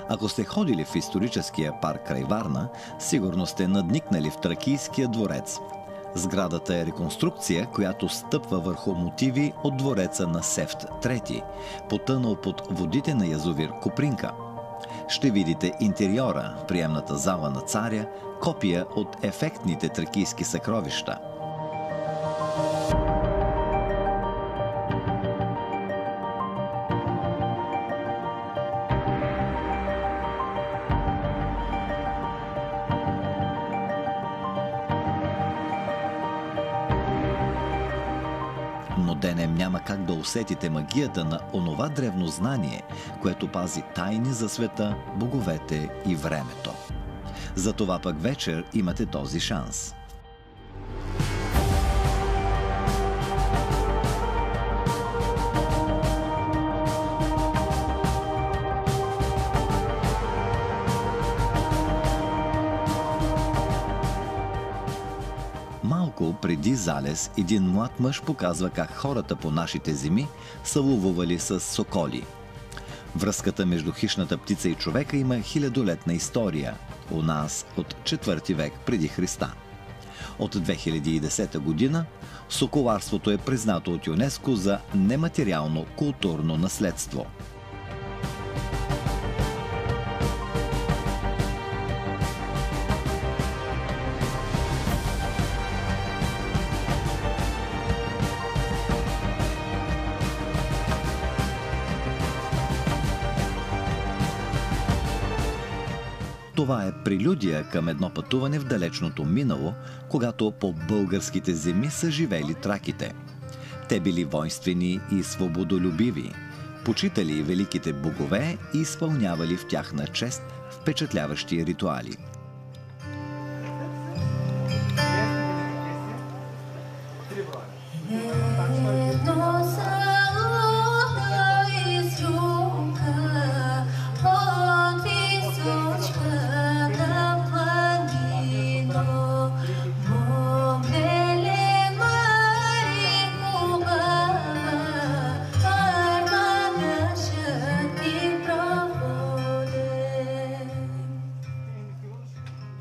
Ако сте ходили в историческия парк край Варна, сигурно сте надникнали в Тракийския дворец. Сградата е реконструкция, която стъпва върху мотиви от двореца на Севт III, потънал под водите на язовир Копринка. Ще видите интериора, приемната зала на царя, копия от ефектните тракийски съкровища. Но денем няма как да усетите магията на онова древно знание, което пази тайни за света, боговете и времето. Затова пък вечер имате този шанс. Малко преди залез, един млад мъж показва как хората по нашите земи са ловували с соколи. Връзката между хищната птица и човека има хилядолетна история. У нас от 4 век преди Христа. От 2010 година соколарството е признато от ЮНЕСКО за нематериално културно наследство. Това е прелюдия към едно пътуване в далечното минало, когато по българските земи са живели траките. Те били воинствени и свободолюбиви, почитали великите богове и изпълнявали в тяхна чест впечатляващи ритуали.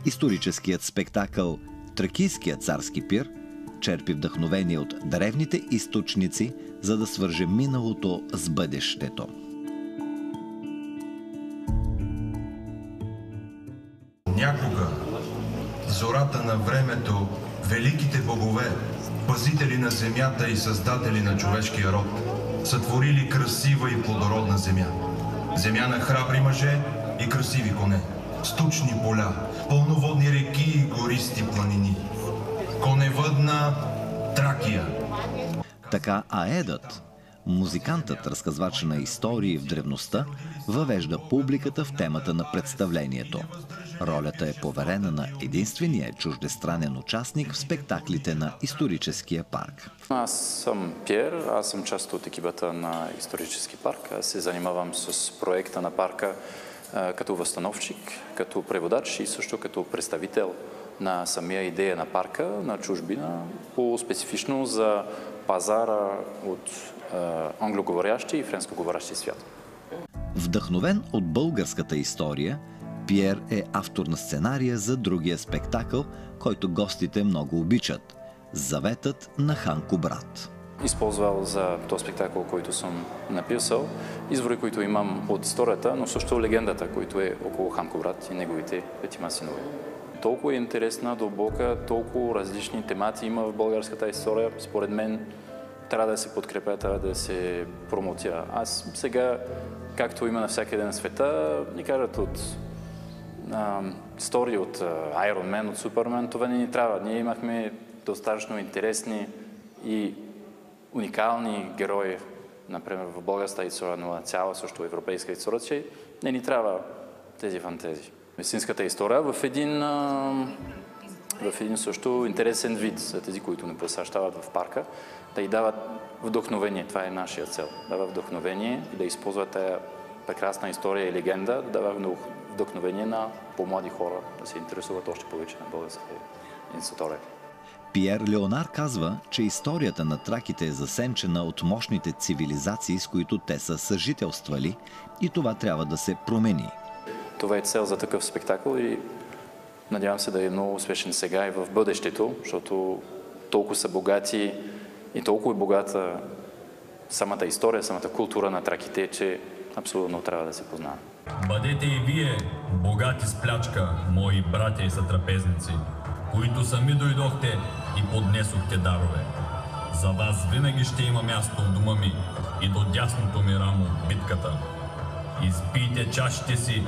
Историческият спектакъл «Тракийският царски пир» черпи вдъхновение от древните източници, за да свърже миналото с бъдещето. Някога, в зората на времето, великите богове, пазители на земята и създатели на човешкия род, са творили красива и плодородна земя. Земя на храбри мъже и красиви коне. Стучни поля, пълноводни реки и гористи планини. Коневъдна Тракия. Така Аедът, музикантът, разказвач на истории в древността, въвежда публиката в темата на представлението. Ролята е поверена на единствения чуждестранен участник в спектаклите на историческия парк. Аз съм Пьер, аз съм част от екипата на исторически парк. Аз се занимавам с проекта на парка като възстановчик, като преводач и също като представител на самия идея на парка, на чужбина, по-специфично за пазара от англоговорящи и френскоговорящи свят. Вдъхновен от българската история, Пьер е автор на сценария за другия спектакъл, който гостите много обичат – Заветът на хан Кубрат. Използвал за този спектакъл, който съм написал, извори, които имам от историята, но също легендата, която е около хан Кубрат и неговите 5 синове. Толкова е интересна, дълбока, толкова различни темати има в българската история. Според мен трябва да се подкрепя, трябва да се промотира. Аз сега, както има навсякъде на света, ни кажат от истории от Iron Man, от Супермен, това не ни трябва. Ние имахме достатъчно интересни и уникални герои, например в българската история, но цяла също европейска история, че не ни трябва тези фантазии. Истинската история в един също интересен вид за тези, които не посещават в парка, да й дават вдъхновение. Това е нашия цел. Да дава вдъхновение и да използват тази прекрасна история и легенда, да дава вдъхновение на по-млади хора, да се интересуват още повече на българската история. Пиер Леонар казва, че историята на траките е засенчена от мощните цивилизации, с които те са съжителствали, и това трябва да се промени. Това е цел за такъв спектакъл и надявам се да е много успешен сега и в бъдещето, защото толкова са богати и толкова е богата самата история, самата култура на траките, че абсолютно трябва да се познава. Бъдете и вие богати с плячка, мои братя и сътрапезници, които сами дойдохте и поднесохте дарове. За вас винаги ще има място в дома ми и до дясното ми рамо в битката. Изпийте чашите си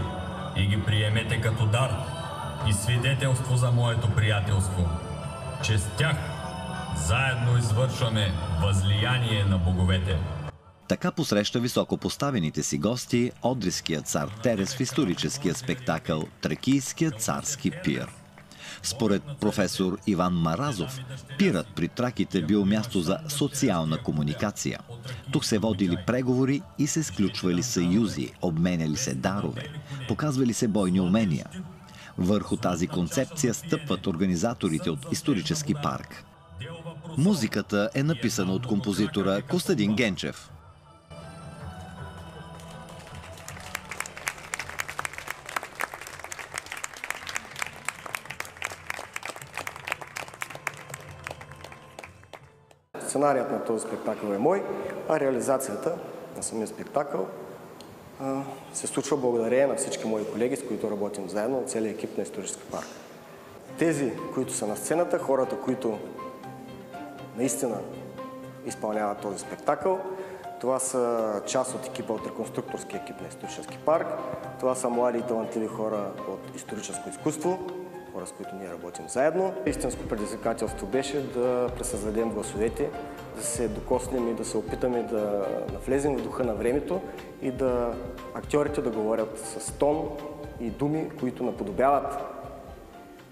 и ги приемете като дар и свидетелство за моето приятелство, че с тях заедно извършваме възлияние на боговете. Така посреща високопоставените си гости одриският цар Терес в историческия спектакъл «Тракийският царски пир». Според професор Иван Маразов, пирът при траките бил място за социална комуникация. Тук се водили преговори и се сключвали съюзи, обменяли се дарове, показвали се бойни умения. Върху тази концепция стъпват организаторите от исторически парк. Музиката е написана от композитора Костадин Генчев. Сценарият на този спектакъл е мой, а реализацията на самия спектакъл се случва благодарение на всички мои колеги, с които работим заедно, от целия екип на исторически парк. Тези, които са на сцената, хората, които наистина изпълняват този спектакъл, това са част от екипа, от реконструкторския екип на исторически парк. Това са млади и талантливи хора от историческо изкуство, хора, с които ние работим заедно. Истинско предизвикателство беше да пресъздадем гласовете, да се докоснем и да се опитаме да навлезем в духа на времето и да актьорите да говорят с тон и думи, които наподобяват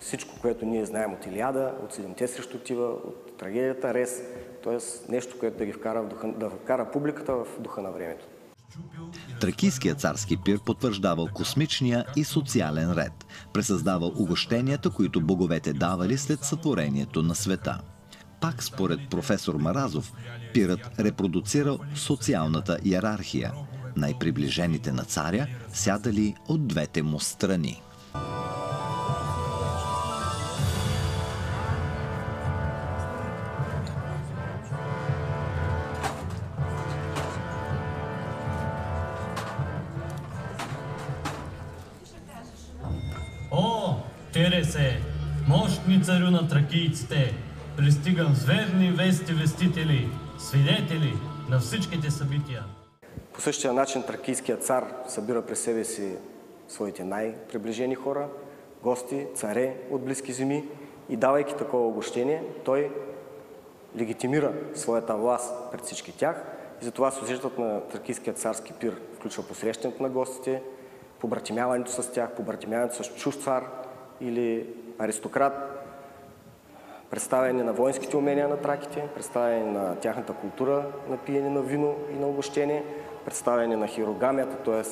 всичко, което ние знаем от Илиада, от Седемте срещу Тива, от трагедията Рес, т.е. нещо, което да вкара публиката в духа на времето. Тракийският царски пир потвърждавал космичния и социален ред, пресъздавал угощенията, които боговете давали след сътворението на света. Пак според професор Маразов, пирът репродуцирал социалната иерархия. Най-приближените на царя сядали от двете му страни. О, Тересе, мощни царю на тракийците, пристигам с верни вестители, свидетели на всичките събития. По същия начин тракийският цар събира при себе си своите най-приближени хора, гости, царе от близки земи и давайки такова угощение, той легитимира своята власт пред всички тях и затова служителят на тракийският царски пир включва посрещането на гостите, побратимяването с тях, побратимяването с чужд цар или аристократ, представяне на воинските умения на траките, представяне на тяхната култура на пиене на вино и на угощение, представяне на хирогамията, т.е.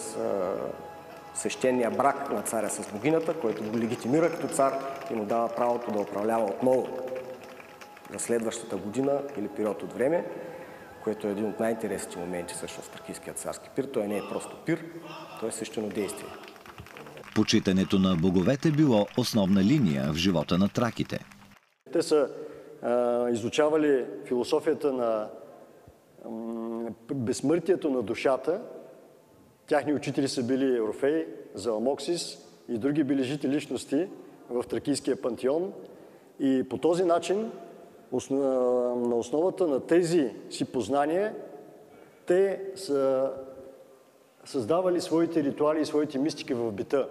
свещения брак на царя с богинята, който го легитимира като цар и му дава правото да управлява отново за следващата година или период от време, което е един от най-интересните моменти всъщност в тракийския царски пир. Той не е просто пир, той е свещено действие. Почитането на боговете било основна линия в живота на траките. Те са изучавали философията на безсмъртието на душата. Тяхни учители са били Орфей, Зоомоксис и други бележити личности в тракийския пантеон. И по този начин, на основата на тези си познания, те са създавали своите ритуали и своите мистики в бита.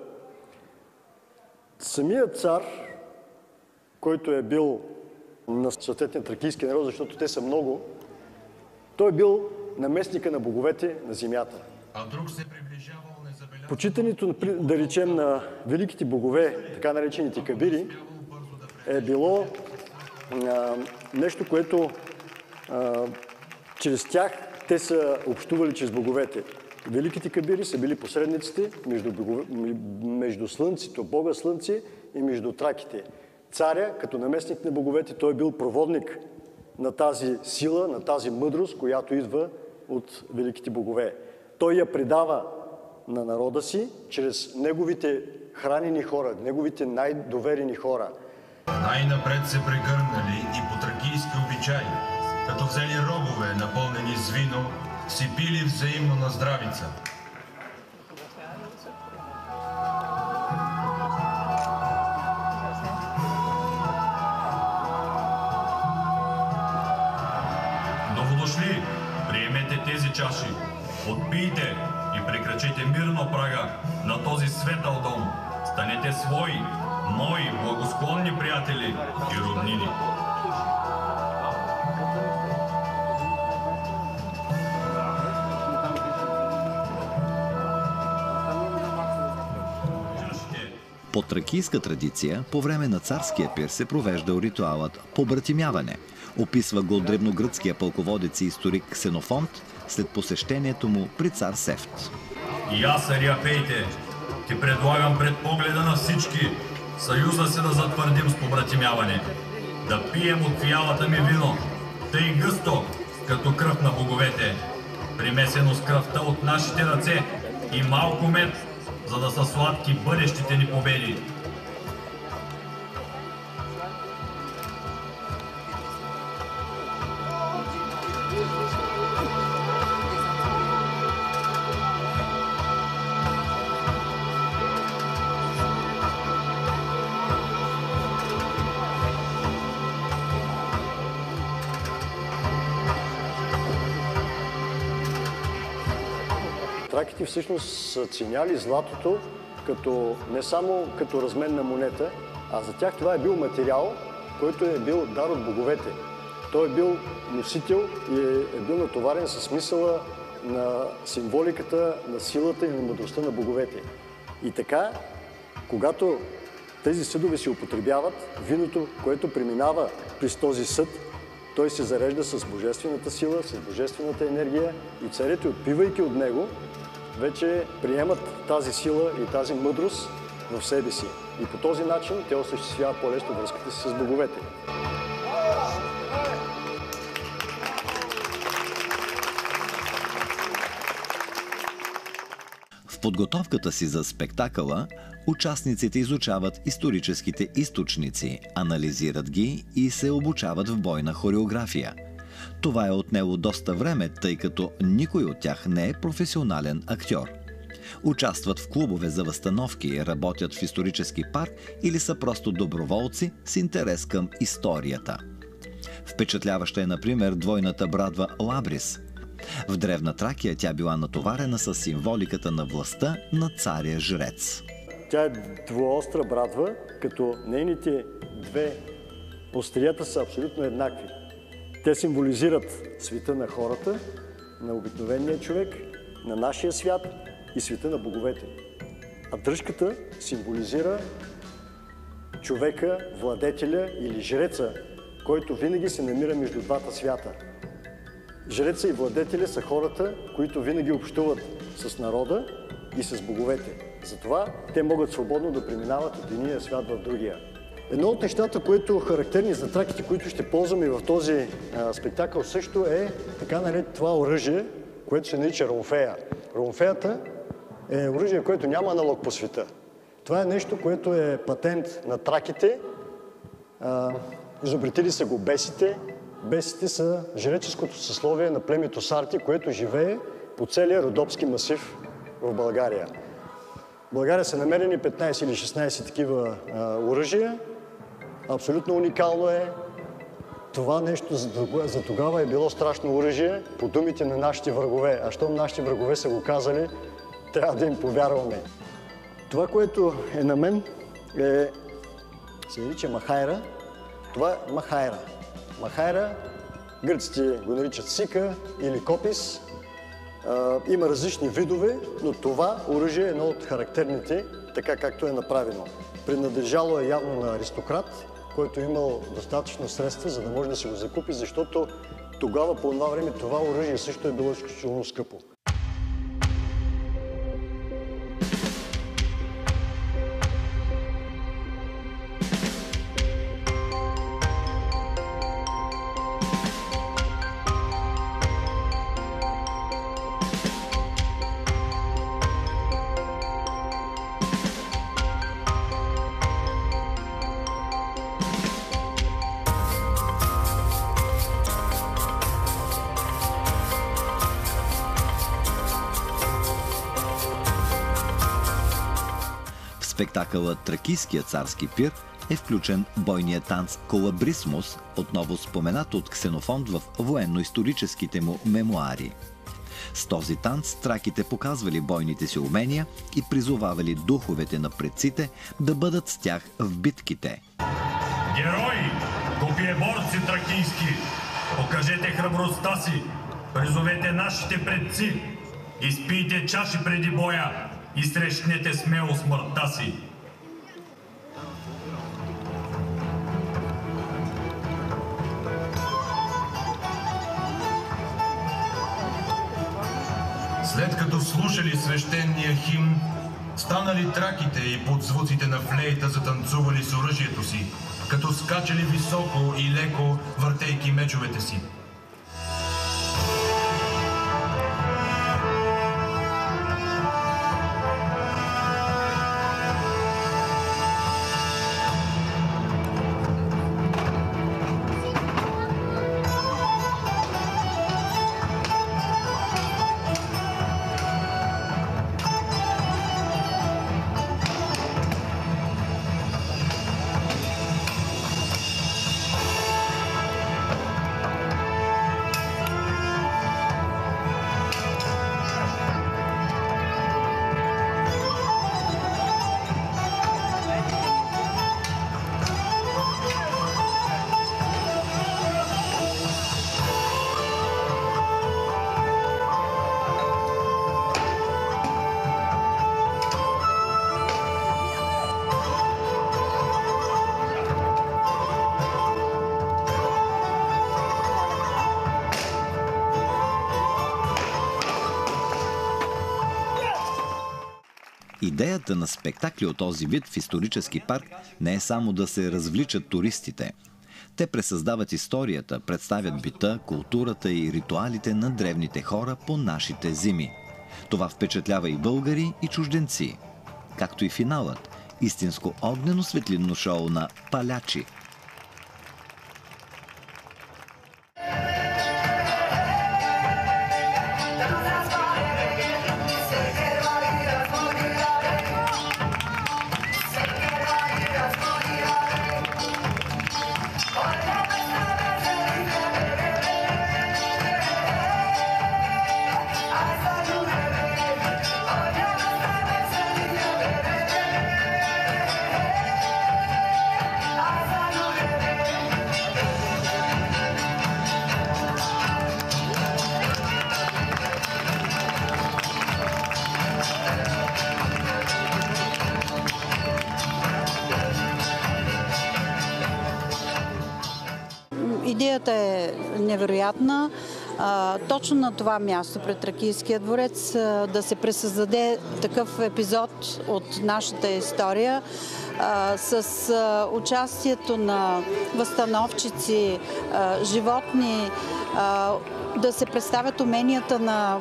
Самият цар, който е бил на съответния тракийски народ, защото те са много, той е бил наместника на боговете на земята. А друг се приближавал незабелязано. Почитането, да речем, на великите богове, така наречените кабири, е било нещо, което чрез тях те са общували чрез боговете. Великите кабири са били посредниците между Слънцето, Бога Слънце и между траките. Царя, като наместник на боговете, той е бил проводник на тази сила, на тази мъдрост, която идва от великите богове. Той я предава на народа си, чрез неговите хранени хора, неговите най-доверени хора. Най-напред се прегърнали и по тракийски обичаи, като взели робове, напълнени с вино, си пили взаимно на здравица. Новодошли, приемете тези чаши, отпийте и прекрачете мирно прага на този светъл дом. Станете свои, мои благосклонни приятели и роднини. По тракийска традиция, по време на царския пир се провеждал ритуалът побратимяване. Описва го древногръцкия пълководец и историк Ксенофонт след посещението му при цар Сефт. И аз, Ариапейте, ти предлагам пред погледа на всички съюза си да затвърдим с побратимяване. Да пием от фиалата ми вино, тъй гъсто, като кръв на боговете, примесено с кръвта от нашите ръце и малко мед, за да са сладки бъдещите ни победи. Траките всъщност са ценяли златото не само като разменна монета, а за тях това е бил материал, който е бил дар от боговете. Той е бил носител и е бил натоварен със смисъла на символиката, на силата и на мъдростта на боговете. И така, когато тези съдове се употребяват, виното, което преминава през този съд, той се зарежда с божествената сила, с божествената енергия и царете, отпивайки от него, вече приемат тази сила и тази мъдрост в себе си. И по този начин те осъществяват по-лесно връзката си с боговете. В подготовката си за спектакъла, участниците изучават историческите източници, анализират ги и се обучават в бойна хореография. Това е отнело доста време, тъй като никой от тях не е професионален актьор. Участват в клубове за възстановки, работят в исторически парк или са просто доброволци с интерес към историята. Впечатляваща е, например, двойната брадва Лабрис. В древна Тракия тя била натоварена с символиката на властта на царя-жрец. Тя е двуостра брадва, като нейните две острията са абсолютно еднакви. Те символизират света на хората, на обикновения човек, на нашия свят и света на боговете. А дръжката символизира човека, владетеля или жреца, който винаги се намира между двата свята. Жреца и владетеля са хората, които винаги общуват с народа и с боговете. Затова те могат свободно да преминават от единия свят в другия. Едно от нещата, които характерни за траките, които ще ползваме в този спектакъл също е така нареченото това оръжие, което се нарича ромфея. Ромфеята е оръжие, което няма аналог по света. Това е нещо, което е патент на траките. Изобретили са го бесите. Бесите са жреческото съсловие на племето Сарти, което живее по целия Родопски масив в България. В България са намерени 15 или 16 такива оръжия. Абсолютно уникално е. Това нещо за тогава е било страшно оръжие по думите на нашите врагове. А щом нашите врагове са го казали, трябва да им повярваме. Това, което е на мен, се нарича махайра. Това е махайра. Махайра, гърците го наричат сика или копис. Има различни видове, но това оръжие е едно от характерните, така както е направено. Принадлежало е явно на аристократ, който е имал достатъчно средства, за да може да се го закупи, защото тогава, по това време, това оръжие също е било изключително скъпо. спектакъла «Тракийския царски пир» е включен бойният танц «Колабрисмус», отново споменат от Ксенофонт в военно-историческите му мемуари. С този танц траките показвали бойните си умения и призовавали духовете на предците да бъдат с тях в битките. Герои, копиеборци тракийски, покажете храбростта си, призовете нашите предци, изпийте чаши преди боя и срещнете смело смъртта си. След като слушали свещения химн, станали траките и под звуците на флейта затанцували с оръжието си, като скачали високо и леко, въртейки мечовете си. Идеята на спектакли от този вид в исторически парк не е само да се развличат туристите. Те пресъздават историята, представят бита, културата и ритуалите на древните хора по нашите земи. Това впечатлява и българи, и чужденци. Както и финалът – истинско огнено светлинно шоу на палячи. Идеята е невероятна. Точно на това място пред Тракийския дворец да се пресъздаде такъв епизод от нашата история с участието на възстановчици, животни, да се представят уменията на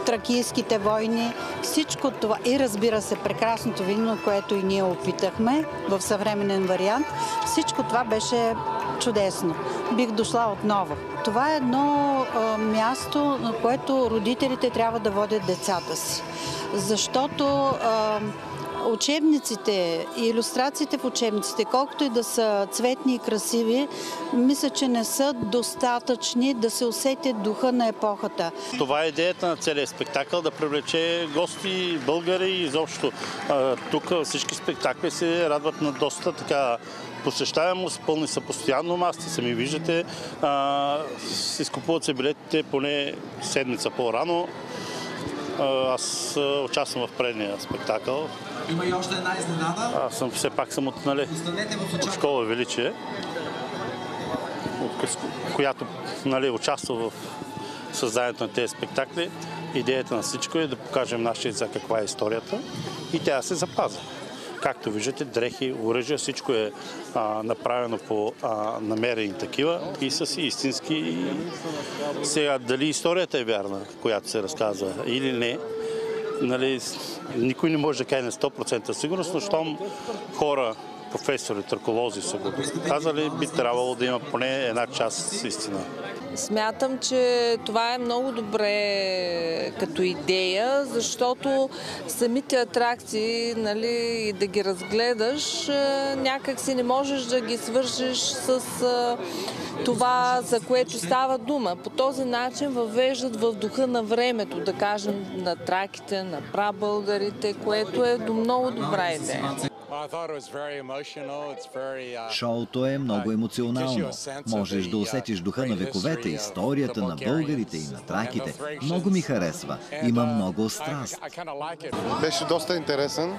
тракийските войни. Всичко това и разбира се прекрасното вино, което и ние опитахме в съвременен вариант. Всичко това беше чудесно. Бих дошла отново. Това е едно място, на което родителите трябва да водят децата си. Защото учебниците и илюстрациите в учебниците, колкото и да са цветни и красиви, мисля, че не са достатъчни да се усети духа на епохата. Това е идеята на целия спектакъл, да привлече гости, българи и изобщо. Тук всички спектакли се радват на доста така посещаемост, пълни са постоянно масти, сами виждате. Изкупуват се билетите поне седмица по-рано. Аз участвам в предния спектакъл. Има и още една изненада. Аз все пак съм от школа Величие, която участва в създанието на тези спектакли. Идеята на всичко е да покажем нашия за каква е историята и тя се запазва. Както виждате, дрехи, оръжия, всичко е направено по намерени такива и са истински. Сега, дали историята е вярна, която се разказва или не, никой не може да каже на 100% сигурност, но щом хора професори, траколози са го казали, би трябвало да има поне една част истина. Смятам, че това е много добре като идея, защото самите атракции, нали, да ги разгледаш, някак си не можеш да ги свържеш с това, за което става дума. По този начин въвеждат в духа на времето, да кажем, на траките, на прабългарите, което е много добра идея. Шоуто е много емоционално. Можеш да усетиш духа на вековете, историята на българите и на траките. Много ми харесва. Има много страст. Беше доста интересен.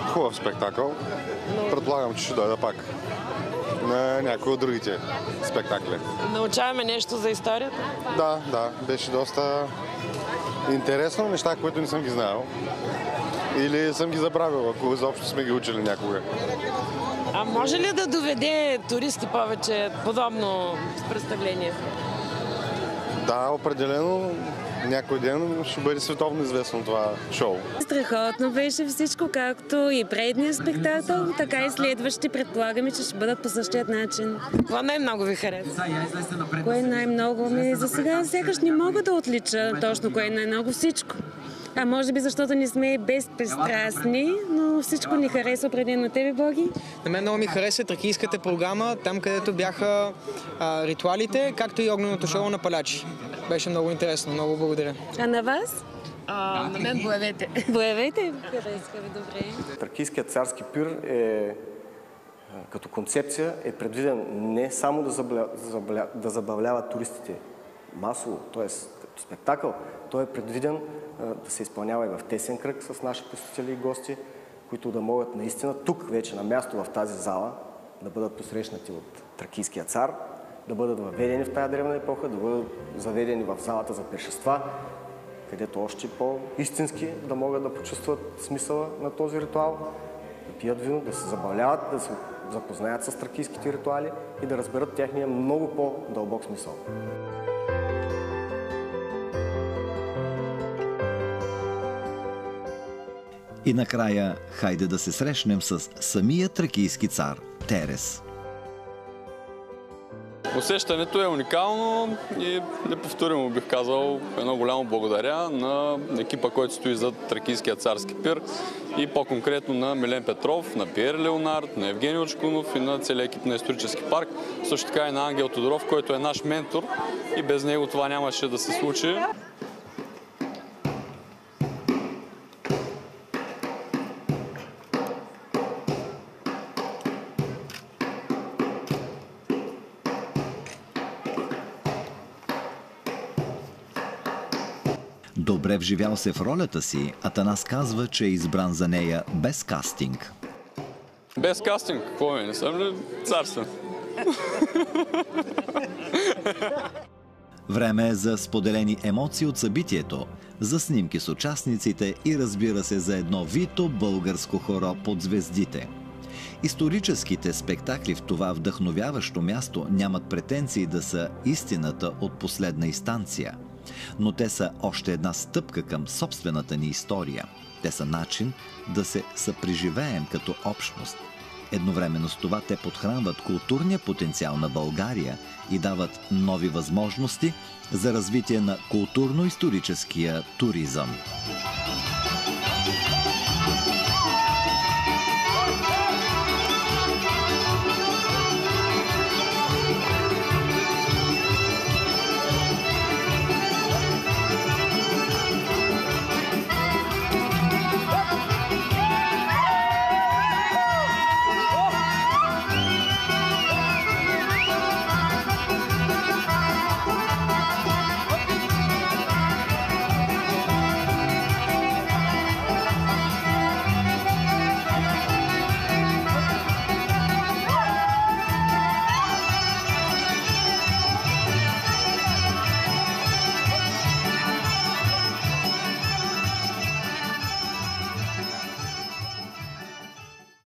Хубав спектакъл. Предполагам, че ще дойда пак на някои от другите спектакли. Научаваме нещо за историята? Да. Беше доста интересно. Неща, които не съм ги знаел. Или съм ги забравил, ако изобщо сме ги учили някога. А може ли да доведе туристи повече подобно представление? Да, определено. Някой ден ще бъде световно известно това шоу. Страхотно беше всичко, както и предния спектакъл, така и следващи. Предполагаме, че ще бъдат по същия начин. Какво най-много ви харесва? Кое най-много? За сега сякаш не мога да отлича точно кое най-много, всичко. А може би защото не сме безпристрастни, но всичко ни харесва преди на тебе, Боги. На мен много ми хареса тракийската програма, там където бяха ритуалите, както и огненото шоу на палячи. Беше много интересно, много благодаря. А на вас? На мен боевете. Боевете? Харесва ви, добре. Тракийският царски пир е като концепция е предвиден не само да забавлява туристите масово, т.е. спектакъл, той е предвиден да се изпълнява и в тесен кръг с наши посетители и гости, които да могат наистина тук, вече на място в тази зала, да бъдат посрещнати от тракийския цар, да бъдат въведени в тази древна епоха, да бъдат заведени в залата за пиршества, където още по-истински да могат да почувстват смисъла на този ритуал, да пият вино, да се забавляват, да се запознаят с тракийските ритуали и да разберат техния много по-дълбок смисъл. И накрая, хайде да се срещнем с самия тракийски цар Терес. Усещането е уникално и неповторимо, бих казал. Едно голямо благодаря на екипа, който стои зад Тракийския царски пир и по-конкретно на Милен Петров, на Пиер Леонард, на Евгений Очкунов и на целия екип на Исторически парк. Също така и на Ангел Тодоров, който е наш ментор и без него това нямаше да се случи. Добре вживял се в ролята си, Атанас казва, че е избран за нея без кастинг. Без кастинг? Какво е? Не съм ли цар съм? Време е за споделени емоции от събитието, за снимки с участниците и разбира се за едно вито българско хоро под звездите. Историческите спектакли в това вдъхновяващо място нямат претенции да са истината от последна инстанция. Но те са още една стъпка към собствената ни история. Те са начин да се съпреживеем като общност. Едновременно с това те подхранват културния потенциал на България и дават нови възможности за развитие на културно-историческия туризъм.